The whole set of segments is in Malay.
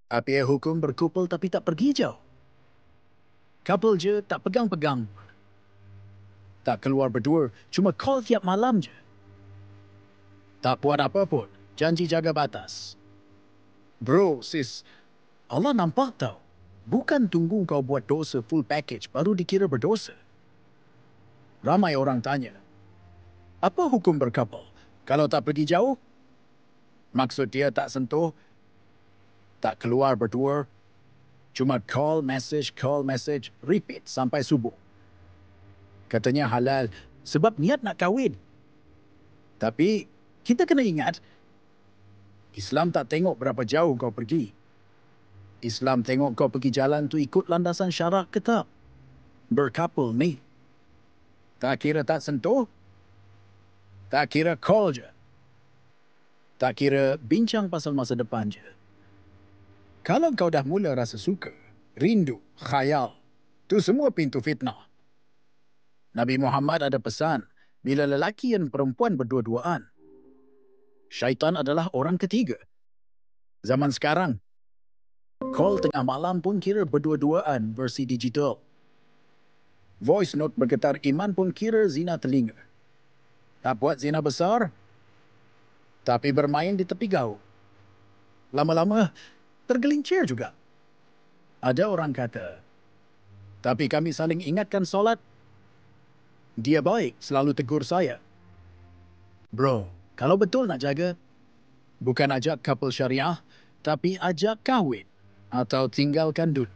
Apa hukum berkupul tapi tak pergi jauh? Couple je tak pegang-pegang. Tak keluar berdua, cuma call tiap malam je. Tak buat apa pun, janji jaga batas. Bro, sis, Allah nampak tau. Bukan tunggu kau buat dosa full package baru dikira berdosa. Ramai orang tanya, apa hukum berkupul? Kalau tak pergi jauh? Maksud dia tak sentuh, tak keluar berdua, cuma call, message, repeat sampai subuh. Katanya halal sebab niat nak kahwin. Tapi kita kena ingat, Islam tak tengok berapa jauh kau pergi. Islam tengok kau pergi jalan tu ikut landasan syarak ke tak. Berkupul ni, tak kira tak sentuh, tak kira call je. Tak kira bincang pasal masa depan je. Kalau kau dah mula rasa suka, rindu, khayal, tu semua pintu fitnah. Nabi Muhammad ada pesan, bila lelaki dan perempuan berdua-duaan, syaitan adalah orang ketiga. Zaman sekarang, call tengah malam pun kira berdua-duaan versi digital. Voice note bergetar iman pun kira zina telinga. Tak buat zina besar, tapi bermain di tepi gaul. Lama-lama, tergelincir juga. Ada orang kata, tapi kami saling ingatkan solat. Dia baik, selalu tegur saya. Bro, kalau betul nak jaga, bukan ajak couple syariah, tapi ajak kahwin atau tinggalkan dulu.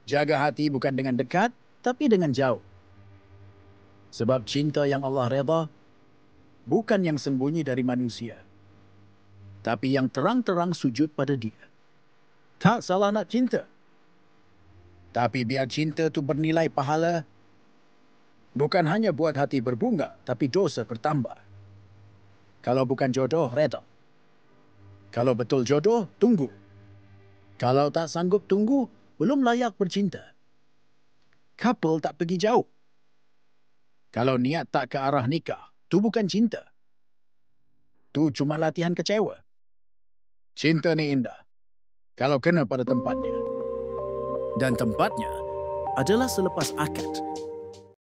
Jaga hati bukan dengan dekat, tapi dengan jauh. Sebab cinta yang Allah redha, bukan yang sembunyi dari manusia, tapi yang terang-terang sujud pada dia. Tak salah nak cinta. Tapi biar cinta tu bernilai pahala, bukan hanya buat hati berbunga, tapi dosa bertambah. Kalau bukan jodoh, reda. Kalau betul jodoh, tunggu. Kalau tak sanggup tunggu, belum layak bercinta. Couple tak pergi jauh. Kalau niat tak ke arah nikah, tu bukan cinta. Tu cuma latihan kecewa. Cinta ni indah, kalau kena pada tempatnya. Dan tempatnya adalah selepas akad.